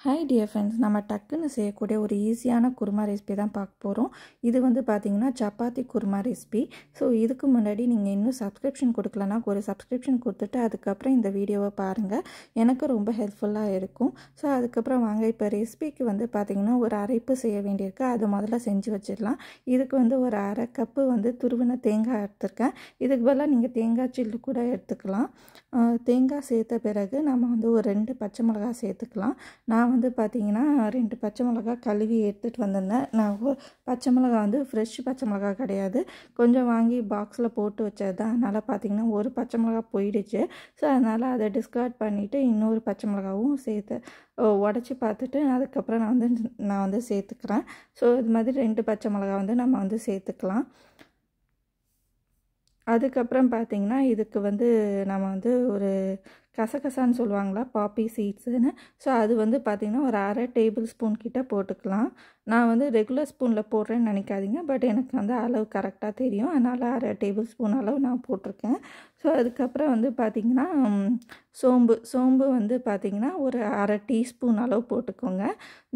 Hi dear friends, நம்ம டக்குன்னு செய்யக்கூடிய ஒரு ஈஸியான குருமா ரெசிபி தான் பார்க்க போகிறோம். இது வந்து பார்த்திங்கன்னா சப்பாத்தி குருமா ரெசிபி. ஸோ இதுக்கு முன்னாடி நீங்கள் இன்னும் சப்ஸ்கிரிப்ஷன் கொடுக்கலன்னா ஒரு சப்ஸ்கிரிப்ஷன் கொடுத்துட்டு அதுக்கப்புறம் இந்த வீடியோவை பாருங்கள். எனக்கு ரொம்ப ஹெல்ப்ஃபுல்லாக இருக்கும். ஸோ அதுக்கப்புறம் வாங்க இப்போ ரெசிபிக்கு வந்து பார்த்திங்கன்னா ஒரு அரைப்பு செய்ய வேண்டியிருக்கு. அது முதல்ல செஞ்சு வச்சிடலாம். இதுக்கு வந்து ஒரு அரை கப்பு வந்து துருவின தேங்காய் எடுத்துருக்கேன். இதுக்கு பதிலாக நீங்கள் தேங்காய் சில்லு கூட எடுத்துக்கலாம். தேங்காய் சேர்த்த பிறகு நம்ம வந்து ஒரு 2 பச்சை மிளகாய் சேர்த்துக்கலாம். நான் வந்து பார்த்திங்கன்னா 2 பச்சை மிளகா கழுவி எடுத்துகிட்டு வந்திருந்தேன். நான் பச்சை மிளகா வந்து ஃப்ரெஷ் பச்சை மிளகா கிடையாது, கொஞ்சம் வாங்கி பாக்ஸில் போட்டு வச்சது தான். அதனால் பார்த்திங்கன்னா ஒரு பச்சை மிளகா போயிடுச்சு. ஸோ அதனால் அதை டிஸ்கார்ட் பண்ணிவிட்டு இன்னொரு பச்சை மிளகாவும் சேர்த்து உடச்சி பார்த்துட்டு அதுக்கப்புறம் நான் வந்து சேர்த்துக்கிறேன். ஸோ இது மாதிரி 2 பச்சை மிளகா வந்து நம்ம வந்து சேர்த்துக்கலாம். அதுக்கப்புறம் பார்த்திங்கன்னா இதுக்கு வந்து நம்ம வந்து ஒரு கசகசான்னு சொல்லுவாங்களா, பாப்பி சீட்ஸுன்னு. ஸோ அது வந்து பார்த்திங்கன்னா ஒரு அரை டேபிள் ஸ்பூன் கிட்ட போட்டுக்கலாம். நான் வந்து ரெகுலர் ஸ்பூனில் போடுறேன்னு நினைக்காதீங்க, பட் எனக்கு வந்து அளவு கரெக்டாக தெரியும், அதனால் அரை டேபிள் ஸ்பூன் அளவு நான் போட்டிருக்கேன். ஸோ அதுக்கப்புறம் வந்து பார்த்திங்கன்னா சோம்பு வந்து பார்த்திங்கன்னா ஒரு அரை டீஸ்பூன் அளவு போட்டுக்கோங்க,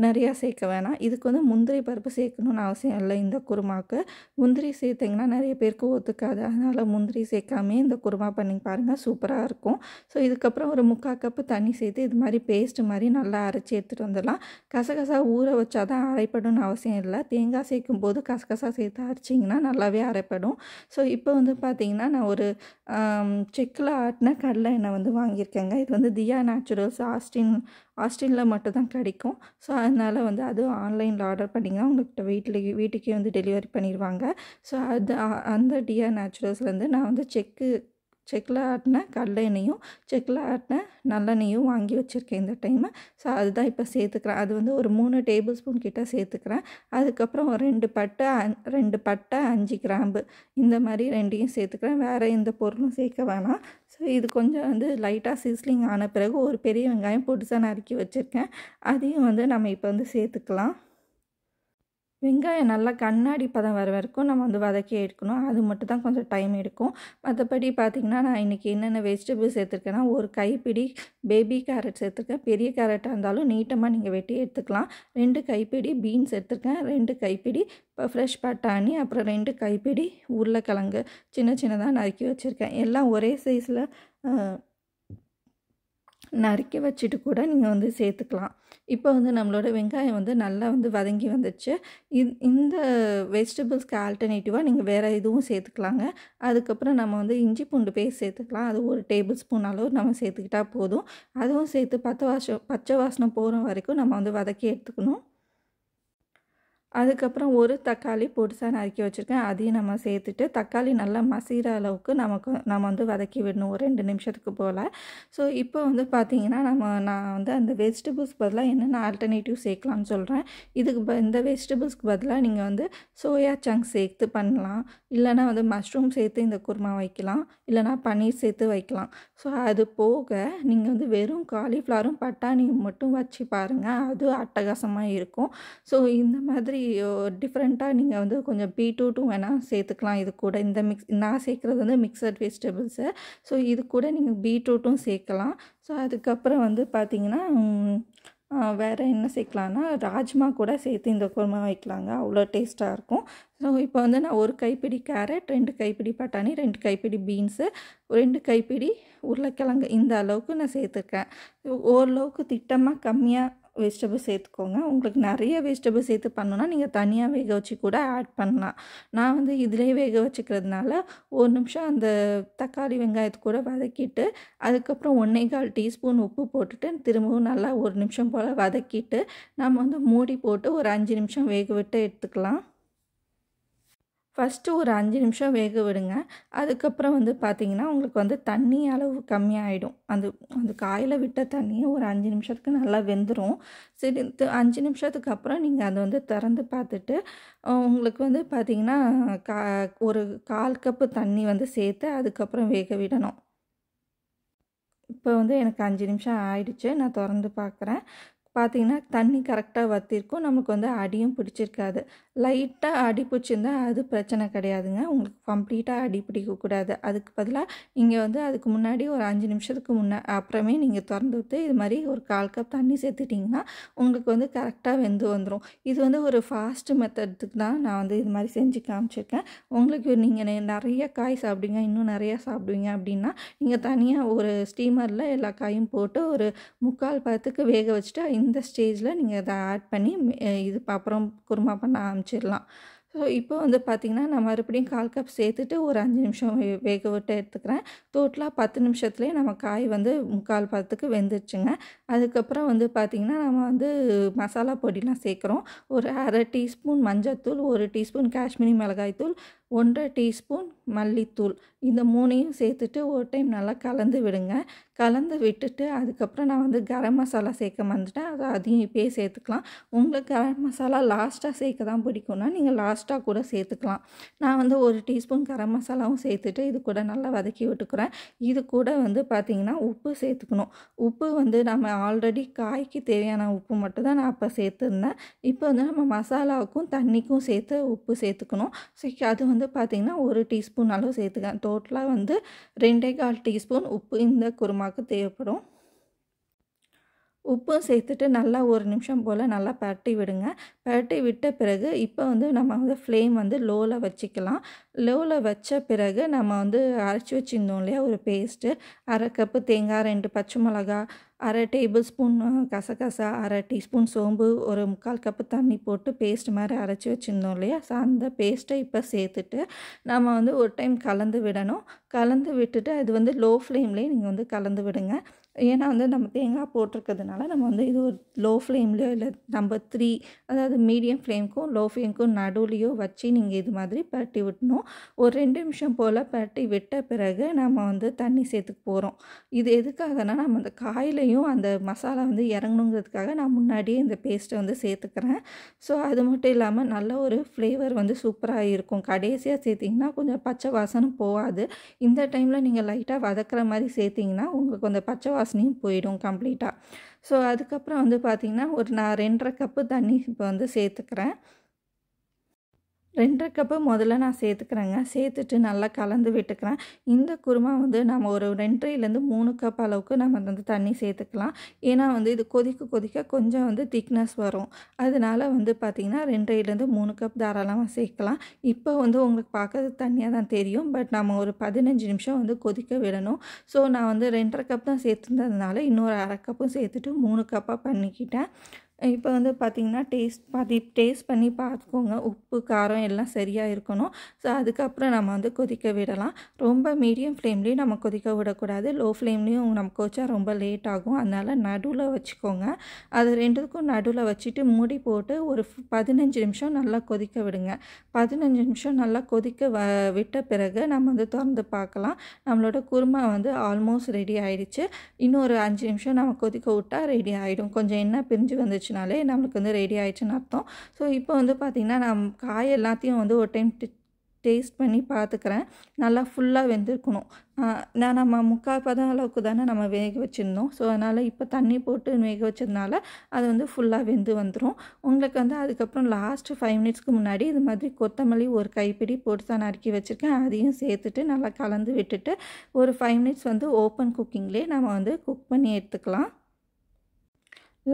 நிறையா சேர்க்க வேணாம். இதுக்கு வந்து முந்திரி பருப்பு சேர்க்கணுன்னு அவசியம் இல்லை. இந்த குருமாவுக்கு முந்திரி சேர்த்திங்கன்னா நிறைய பேருக்கு ஒத்துக்காது, அதனால் முந்திரி சேர்க்காமே இந்த குருமா பண்ணி பாருங்கள், சூப்பராக இருக்கும். ஸோ இதுக்கப்புறம் ஒரு 3/4 கப்பு தண்ணி சேர்த்து இது மாதிரி பேஸ்ட்டு மாதிரி நல்லா அரைச்சி எடுத்துகிட்டு வந்துடலாம். கசகசா ஊற வச்சா தான் அரைப்படணும்னு அவசியம் இல்லை. தேங்காய் சேர்க்கும் போது கசகசா சேர்த்து அரைச்சிங்கன்னா நல்லாவே அரைப்படும். ஸோ இப்போ வந்து பார்த்திங்கன்னா நான் ஒரு செக்கில் ஆட்டின கடலை எண்ணெய் வந்து வாங்கியிருக்கேங்க. இது வந்து தியா நேச்சுரல்ஸ் ஆஸ்டினில் மட்டும் தான் கிடைக்கும். ஸோ அதனால் வந்து அதுவும் ஆன்லைனில் ஆர்டர் பண்ணிங்கன்னா உங்கள்கிட்ட வீட்டுக்கே வந்து டெலிவரி பண்ணிடுவாங்க. ஸோ அந்த தியா நேச்சுரல்ஸ்லேருந்து நான் வந்து செக்கில் ஆட்டின கடலை எண்ணெயும் செக்கில் ஆட்டின நல்லெண்ணெயும் வாங்கி வச்சுருக்கேன் இந்த டைமு. ஸோ அதுதான் இப்போ சேர்த்துக்கிறேன். அது வந்து ஒரு 3 டேபிள் ஸ்பூன் கிட்ட சேர்த்துக்கிறேன். அதுக்கப்புறம் ஒரு 2 பட்டை 5 கிராம்பு இந்த மாதிரி 2யும் சேர்த்துக்கிறேன். வேறு எந்த பொருளும் சேர்க்க வேணாம். ஸோ இது கொஞ்சம் வந்து லைட்டாக சிஸ்லிங் ஆன பிறகு ஒரு பெரிய வெங்காயம் பொடிசாக நறுக்கி வச்சுருக்கேன், அதையும் வந்து நம்ம இப்போ வந்து சேர்த்துக்கலாம். வெங்காயம் நல்லா கண்ணாடி பதம் வர வரைக்கும் நம்ம வந்து வதக்கி எடுக்கணும். அது மட்டும் தான் கொஞ்சம் டைம் எடுக்கும். மற்றபடி பார்த்திங்கன்னா நான் இன்றைக்கி என்னென்ன வெஜிடபிள்ஸ் சேர்த்துருக்கேன்னா ஒரு கைப்பிடி பேபி கேரட் சேர்த்துருக்கேன். பெரிய கேரட்டாக இருந்தாலும் நீட்டமாக நீங்கள் வெட்டி எடுத்துக்கலாம். 2 கைப்பிடி பீன்ஸ் எடுத்துருக்கேன், 2 கைப்பிடி ஃப்ரெஷ் பட்டாணி, அப்புறம் 2 கைப்பிடி உருளைக்கிழங்கு சின்னதாக நறுக்கி வச்சுருக்கேன். எல்லாம் ஒரே சைஸில் நறுக்கி வச்சுட்டு கூட நீங்கள் வந்து சேர்த்துக்கலாம். இப்போ வந்து நம்மளோட வெங்காயம் வந்து நல்லா வந்து வதங்கி வந்துடுச்சு. இந்த வெஜிடபிள்ஸ்க்கு ஆல்டர்னேட்டிவாக நீங்கள் வேறு எதுவும் சேர்த்துக்கலாங்க. அதுக்கப்புறம் நம்ம வந்து இஞ்சி பூண்டு பேஸ்ட் சேர்த்துக்கலாம். அது ஒரு டேபிள் ஸ்பூன் அளவு நம்ம சேர்த்துக்கிட்டால் போதும். அதுவும் சேர்த்து பச்சை வாசனை போகிற வரைக்கும் நம்ம வந்து வதக்கி எடுத்துக்கணும். அதுக்கப்புறம் ஒரு தக்காளி பொடிசாக நறுக்கி வச்சுருக்கேன், அதையும் நம்ம சேர்த்துட்டு தக்காளி நல்லா மசிகிற அளவுக்கு நம்ம வந்து வதக்கி விடணும் ஒரு 2 நிமிஷத்துக்கு போல். ஸோ இப்போ வந்து பார்த்திங்கன்னா நான் வந்து அந்த வெஜிடபிள்ஸ் பதிலாக என்னென்ன ஆல்டர்னேட்டிவ் சேர்க்கலான்னு சொல்கிறேன். இந்த வெஜிடபிள்ஸ்க்கு பதிலாக நீங்கள் வந்து சோயா சங்க்ஸ் சேர்த்து பண்ணலாம், இல்லைனா வந்து மஷ்ரூம் சேர்த்து இந்த குருமா வைக்கலாம், இல்லைனா பன்னீர் சேர்த்து வைக்கலாம். ஸோ அது போக நீங்கள் வந்து வெறும் காலிஃப்ளவரும் பட்டாணியும் மட்டும் வச்சு பாருங்கள், அது அட்டகாசமாக இருக்கும். ஸோ இந்த மாதிரி டிஃப்ரெண்ட்டாக நீங்கள் வந்து கொஞ்சம் பீட்ரூட்டும் வேணால் சேர்த்துக்கலாம். இது கூட நான் சேர்க்குறது வந்து மிக்சட் வெஜிடபிள்ஸு. ஸோ இது கூட நீங்கள் பீட்ரூட்டும் சேர்க்கலாம். ஸோ அதுக்கப்புறம் வந்து பார்த்திங்கன்னா வேறு என்ன சேர்க்கலான்னா ராஜ்மா கூட சேர்த்து இந்த குருமா வைக்கலாங்க, அவ்வளோ டேஸ்ட்டாக இருக்கும். ஸோ இப்போ வந்து நான் ஒரு கைப்பிடி கேரட், 2 கைப்பிடி பட்டாணி, 2 கைப்பிடி பீன்ஸு, 2 கைப்பிடி உருளைக்கிழங்கு இந்த அளவுக்கு நான் சேர்த்துருக்கேன். ஓரளவுக்கு திட்டமாக கம்மியாக வெஜிடபிள்ஸ் சேர்த்துக்கோங்க. உங்களுக்கு நிறைய வெஜிடபிள்ஸ் சேர்த்து பண்ணணுன்னா நீங்கள் தனியாக வேக வச்சு கூட ஆட் பண்ணலாம். நான் வந்து இதிலே வேக வச்சுக்கிறதுனால ஒரு நிமிஷம் அந்த தக்காளி வெங்காயத்தை கூட வதக்கிட்டு அதுக்கப்புறம் 1/4 டீஸ்பூன் உப்பு போட்டுட்டு திரும்பவும் நல்லா ஒரு நிமிஷம் போல் வதக்கிட்டு நம்ம வந்து மூடி போட்டு ஒரு 5 நிமிஷம் வேக விட்டு எடுத்துக்கலாம். ஃபஸ்ட்டு ஒரு 5 நிமிஷம் வேக விடுங்க. அதுக்கப்புறம் வந்து பார்த்திங்கன்னா உங்களுக்கு வந்து தண்ணி அளவு கம்மியாகிடும். அந்த காயில் விட்ட தண்ணியை ஒரு 5 நிமிஷத்துக்கு நல்லா வெந்துடும். சரி, 5 நிமிஷத்துக்கு அப்புறம் நீங்கள் அதை வந்து திறந்து பார்த்துட்டு உங்களுக்கு வந்து பார்த்திங்கன்னா ஒரு 1/4 கப்பு தண்ணி வந்து சேர்த்து அதுக்கப்புறம் வேக விடணும். இப்போ வந்து எனக்கு 5 நிமிஷம் ஆயிடுச்சு, நான் திறந்து பார்க்குறேன். பார்த்தீங்கன்னா தண்ணி கரெக்டாக வற்றிருக்கும். நமக்கு வந்து அடியும் பிடிச்சிருக்காது. லைட்டாக அடி பிடிச்சிருந்தா அது பிரச்சனை கிடையாதுங்க. உங்களுக்கு கம்ப்ளீட்டாக அடி பிடிக்கக்கூடாது. அதுக்கு பதிலாக நீங்கள் வந்து அதுக்கு முன்னாடி ஒரு 5 நிமிஷத்துக்கு அப்புறமே நீங்கள் திறந்து விட்டு இது மாதிரி ஒரு 1/4 கப் தண்ணி சேர்த்துட்டிங்கன்னா உங்களுக்கு வந்து கரெக்டாக வெந்து வந்துடும். இது வந்து ஒரு ஃபாஸ்ட் மெத்தடுக்கு தான் நான் வந்து இது மாதிரி செஞ்சு காமிச்சிருக்கேன். உங்களுக்கு நீங்கள் நிறைய காய் சாப்பிடுவீங்க, இன்னும் நிறையா சாப்பிடுவீங்க அப்படின்னா நீங்கள் தனியாக ஒரு ஸ்டீமரில் எல்லா காயும் போட்டு ஒரு 3/4 பதத்துக்கு வேக வச்சுட்டு இந்த ஸ்டேஜில் நீங்கள் இதை ஆட் பண்ணி இது அப்புறம் குருமா பண்ண ஆரம்பிச்சிடலாம். ஸோ இப்போ வந்து பார்த்திங்கன்னா நான் மறுபடியும் 1/4 கப் சேர்த்துட்டு ஒரு 5 நிமிஷம் வேக விட்டு எடுத்துக்கிறேன். டோட்டலாக 10 நிமிஷத்துலேயே நம்ம காய் வந்து 3/4 பதத்துக்கு வெந்துருச்சுங்க. அதுக்கப்புறம் வந்து பார்த்திங்கன்னா நம்ம வந்து மசாலா பொடிலாம் சேர்க்குறோம். ஒரு 1/2 டீஸ்பூன் மஞ்சள்தூள், 1 டீஸ்பூன் காஷ்மீரி மிளகாய்த்தூள், 1/2 டீஸ்பூன் மல்லித்தூள், இந்த 3ஐயும் சேர்த்துட்டு ஒரு டைம் நல்லா கலந்து விடுங்க. கலந்து விட்டுட்டு அதுக்கப்புறம் நான் வந்து கரம் மசாலா சேர்க்க மறந்துட்டேன். அதையும் இப்போயே சேர்த்துக்கலாம். உங்களுக்கு கரம் மசாலா லாஸ்ட்டாக சேர்க்க தான் பிடிக்கும்னா நீங்கள் லாஸ்ட்டாக கூட சேர்த்துக்கலாம். நான் வந்து 1 டீஸ்பூன் கரம் மசாலாவும் சேர்த்துட்டு இது கூட நல்லா வதக்கி விட்டுக்கிறேன். இது கூட வந்து பார்த்திங்கன்னா உப்பு சேர்த்துக்கணும். உப்பு வந்து நம்ம ஆல்ரெடி காய்க்கு தேவையான உப்பு மட்டும் தான் நான் அப்போ சேர்த்துருந்தேன். இப்போ வந்து நம்ம மசாலாவுக்கும் தண்ணிக்கும் சேர்த்து உப்பு சேர்த்துக்கணும். ஸோ அது வந்து பார்த்திங்கன்னா 1 டீஸ்பூன் அளவு சேர்த்துக்கேன். டோட்டலாக வந்து 2.25 டீஸ்பூன் உப்பு இந்த குருமாவுக்கு தேவைப்படும். உப்பும் சேர்த்துட்டு நல்லா ஒரு நிமிஷம் போல் நல்லா பரட்டி விடுங்க. பரட்டி விட்ட பிறகு இப்போ வந்து நம்ம வந்து ஃப்ளேம் வந்து லோவில் வச்சுக்கலாம். லோவில் வச்ச பிறகு நம்ம வந்து அரைச்சி வச்சுருந்தோம் இல்லையா ஒரு பேஸ்ட்டு, 1/2 கப்பு தேங்காய், 2 பச்சை மிளகா, 1/2 டேபிள் ஸ்பூன் கசகசா, 1/2 டீஸ்பூன் சோம்பு, ஒரு 3/4 கப்பு தண்ணி போட்டு பேஸ்ட் மாதிரி அரைச்சி வச்சுருந்தோம் இல்லையா, ஸோ அந்த பேஸ்ட்டை இப்போ சேர்த்துட்டு நம்ம வந்து ஒரு டைம் கலந்து விடணும். கலந்து விட்டுட்டு அது வந்து லோ ஃப்ளேம்லேயே நீங்கள் வந்து கலந்து விடுங்க. ஏன்னா வந்து நம்ம தேங்காய் போட்டிருக்கிறதுனால நம்ம வந்து இது ஒரு லோ ஃப்ளேம்லையோ இல்லை நம்ம 3 அதாவது மீடியம் ஃப்ளேமுக்கும் லோ ஃப்ளேமுக்கும் நடுவுலையோ வச்சு நீங்கள் இது மாதிரி பரட்டி விட்டணும். ஒரு 2 நிமிஷம் போல் பரட்டி விட்ட பிறகு நம்ம வந்து தண்ணி சேர்த்துக்க போகிறோம். இது எதுக்காகனா நம்ம அந்த காயிலையும் அந்த மசாலா வந்து இறங்கணுங்கிறதுக்காக நான் முன்னாடியே இந்த பேஸ்ட்டை வந்து சேர்த்துக்கிறேன். ஸோ அது மட்டும் இல்லாமல் நல்ல ஒரு ஃப்ளேவர் வந்து சூப்பராக இருக்கும். கடைசியாக சேர்த்திங்கன்னா கொஞ்சம் பச்சை வாசனை போகாது. இந்த டைமில் நீங்கள் லைட்டாக வதக்குற மாதிரி சேர்த்திங்கன்னா உங்களுக்கு அந்த பச்சை வாசனையும் போயிடும் கம்ப்ளீட்டாக. ஸோ அதுக்கப்புறம் வந்து பார்த்திங்கன்னா நான் 2.5 கப்பு தண்ணி இப்போ வந்து சேர்த்துக்கிறேன். 2.5 கப்பு முதல்ல நான் சேர்த்துக்கிறேங்க. சேர்த்துட்டு நல்லா கலந்து விட்டுக்கிறேன். இந்த குருமா வந்து நம்ம ஒரு 2.5லேருந்து 3 கப் அளவுக்கு நம்ம வந்து தண்ணி சேர்த்துக்கலாம். ஏன்னா வந்து இது கொதிக்க கொதிக்க கொஞ்சம் வந்து திக்னஸ் வரும். அதனால வந்து பார்த்திங்கன்னா 2.5லேருந்து 3 கப் தாராளமாக சேர்க்கலாம். இப்போ வந்து உங்களுக்கு பார்க்கறது தண்ணியாக தான் தெரியும். பட் நம்ம ஒரு 15 நிமிஷம் வந்து கொதிக்க விடணும். ஸோ நான் வந்து 2.5 கப் தான் சேர்த்துருந்ததுனால இன்னொரு 1/2 கப்பும் சேர்த்துட்டு 3 கப்பாக பண்ணிக்கிட்டேன். இப்போ வந்து பார்த்திங்கன்னா டேஸ்ட் பண்ணி பார்த்துக்கோங்க. உப்பு, காரம் எல்லாம் சரியாக இருக்கணும். ஸோ அதுக்கப்புறம் நம்ம வந்து கொதிக்க விடலாம். ரொம்ப மீடியம் ஃப்ளேம்லேயும் நம்ம கொதிக்க விடக்கூடாது. லோ ஃப்ளேம்லேயும் நம்ம கொதிச்சா ரொம்ப லேட் ஆகும். அதனால் நடுவில் வச்சுக்கோங்க. அது 2க்கும் நடுவில் வச்சுட்டு மூடி போட்டு ஒரு 15 நிமிஷம் நல்லா கொதிக்க விடுங்க. 15 நிமிஷம் நல்லா கொதிக்க விட்ட பிறகு நம்ம வந்து திறந்து பார்க்கலாம். நம்மளோட குருமா வந்து ஆல்மோஸ்ட் ரெடி ஆகிடுச்சு. இன்னும் ஒரு 5 நிமிஷம் நம்ம கொதிக்க விட்டால் ரெடி ஆகிடும். கொஞ்சம் எண்ணெய் பிரிஞ்சு வந்துச்சு நம்மளுக்கு வந்து ரெடி ஆயிடுச்சுன்னு அர்த்தம். ஸோ இப்போ வந்து பார்த்திங்கன்னா நான் காய் எல்லாத்தையும் வந்து ஒரு டைம் டேஸ்ட் பண்ணி பார்த்துக்கிறேன். நல்லா ஃபுல்லாக வெந்திருக்கணும். நம்ம 3/4 பதம் அளவுக்கு தானே நம்ம வேக வச்சுருந்தோம். ஸோ அதனால் இப்போ தண்ணி போட்டு வேக வச்சதுனால அது வந்து ஃபுல்லாக வெந்து வந்துடும். உங்களுக்கு வந்து அதுக்கப்புறம் லாஸ்ட்டு 5 மினிட்ஸ்க்கு முன்னாடி இது மாதிரி கொத்தமல்லி ஒரு கைப்பிடி போட்டு தான் நறுக்கி வச்சுருக்கேன். அதையும் சேர்த்துட்டு நல்லா கலந்து விட்டுட்டு ஒரு 5 மினிட்ஸ் வந்து ஓப்பன் குக்கிங்லேயே நம்ம வந்து குக் பண்ணி எடுத்துக்கலாம்.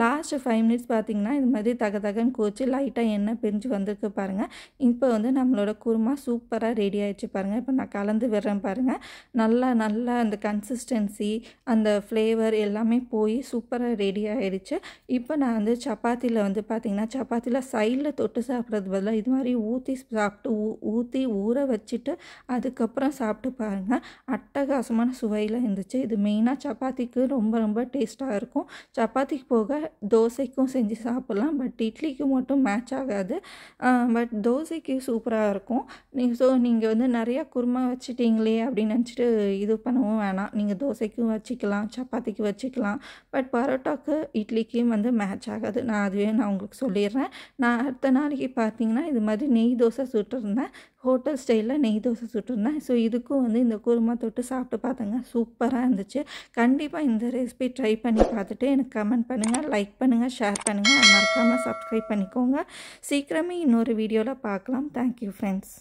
லாஸ்ட்டு 5 மினிட்ஸ் பார்த்திங்கன்னா இது மாதிரி தகன்னு கொதிச்சு லைட்டாக எண்ணெய் பிரிஞ்சு வந்திருக்கு பாருங்கள். இப்போ வந்து நம்மளோட குருமா சூப்பராக ரெடி ஆகிடுச்சு பாருங்கள். இப்போ நான் கலந்து விடுறேன் பாருங்கள். நல்லா அந்த கன்சிஸ்டன்சி, அந்த ஃப்ளேவர் எல்லாமே போய் சூப்பராக ரெடி ஆகிடுச்சு. இப்போ நான் வந்து சப்பாத்தியில் வந்து பார்த்திங்கன்னா சப்பாத்தியில் சைடில் தொட்டு சாப்பிட்றது பதிலாக இது மாதிரி ஊற்றி ஊற வச்சுட்டு அதுக்கப்புறம் சாப்பிட்டு பாருங்கள். அட்டகாசமான சுவையில் இருந்துச்சு. இது மெயினாக சப்பாத்திக்கு ரொம்ப ரொம்ப டேஸ்ட்டாக இருக்கும். சப்பாத்திக்கு போக தோசைக்கும் செஞ்சு சாப்பிட்லாம். பட் இட்லிக்கு மட்டும் மேட்ச் ஆகாது. பட் தோசைக்கு சூப்பராக இருக்கும். நீங்கள் வந்து நிறையா குருமா வச்சுட்டிங்களே அப்படின்னு நினச்சிட்டு இது பண்ணவும் வேணாம். நீங்கள் தோசைக்கும் வச்சுக்கலாம், சப்பாத்திக்கு வச்சுக்கலாம். பட் பரோட்டாக்கு இட்லிக்கும் வந்து மேட்ச் ஆகாது. நான் உங்களுக்கு சொல்லிடுறேன். நான் அடுத்த நாளைக்கு பார்த்தீங்கன்னா இது மாதிரி நெய் தோசை சுட்டுருந்தேன். ஹோட்டல் ஸ்டைலில் நெய் தோசை சுட்டுருந்தேன். ஸோ இதுக்கும் வந்து இந்த குருமா தொட்டு சாப்பிட்டு பார்த்தேங்க. சூப்பராக இருந்துச்சு. கண்டிப்பாக இந்த ரெசிபி ட்ரை பண்ணி பார்த்துட்டு எனக்கு கமெண்ட் பண்ணுங்கள். லைக் பண்ணுங்கள், ஷேர் பண்ணுங்கள், மறக்காமல் சப்ஸ்கிரைப் பண்ணிக்கோங்க. சீக்கிரமே இன்னொரு வீடியோவில் பார்க்கலாம். Thank you friends.